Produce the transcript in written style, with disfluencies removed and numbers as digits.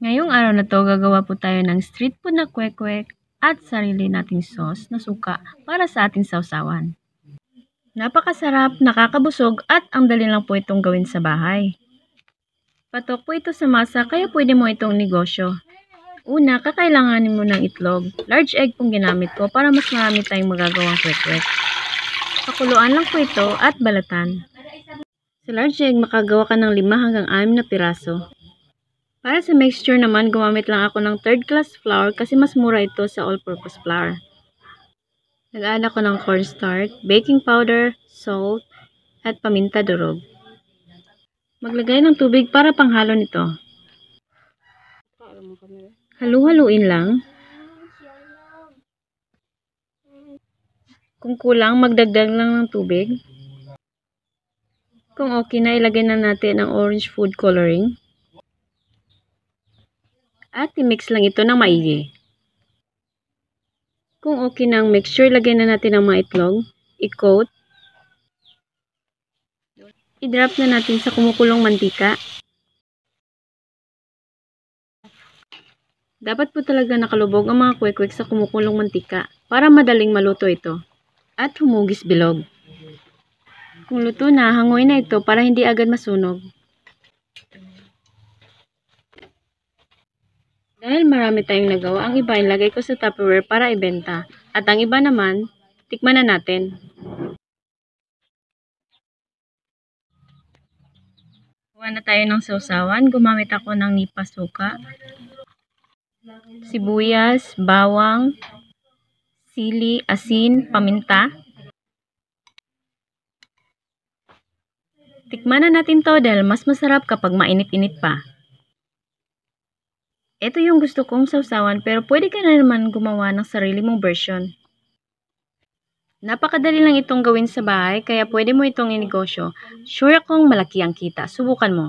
Ngayong araw na to, gagawa po tayo ng street food na kwek-kwek at sarili nating sauce na suka para sa ating sausawan. Napakasarap, nakakabusog at ang dali lang po itong gawin sa bahay. Patok po ito sa masa kaya pwede mo itong negosyo. Una, kakailanganin mo ng itlog. Large egg pong ginamit ko para mas marami tayong magagawang kwek-kwek. Pakuluan lang po ito at balatan. Sa large egg, makagawa ka ng 5 hanggang 6 na piraso. Para sa mixture naman, gumamit lang ako ng 3rd class flour kasi mas mura ito sa all-purpose flour. Nag-add ako ng cornstarch, baking powder, salt, at paminta durog. Maglagay ng tubig para panghalo nito. Halu-haluin lang. Kung kulang, magdagdag lang ng tubig. Kung okay na, ilagay na natin ang orange food coloring. At i-mix lang ito ng maigi. Kung okay na ang mixture, lagay na natin ang mga itlog. I-coat. I-drop na natin sa kumukulong mantika. Dapat po talaga nakalubog ang mga kwek-kwek sa kumukulong mantika para madaling maluto ito. At humugis bilog. Kung luto na, hanguin na ito para hindi agad masunog. Dahil marami tayong nagawa, ang iba ilagay ko sa Tupperware para ibenta. At ang iba naman, tikman na natin. Gawa na tayo ng sausawan. Gumamit ako ng nipa suka, sibuyas, bawang, sili, asin, paminta. Tikman na natin to dahil mas masarap kapag mainit-init pa. Ito yung gusto kong sausawan pero pwede ka na naman gumawa ng sarili mong version. Napakadali lang itong gawin sa bahay kaya pwede mo itong inegosyo. Sure akong malaki ang kita. Subukan mo.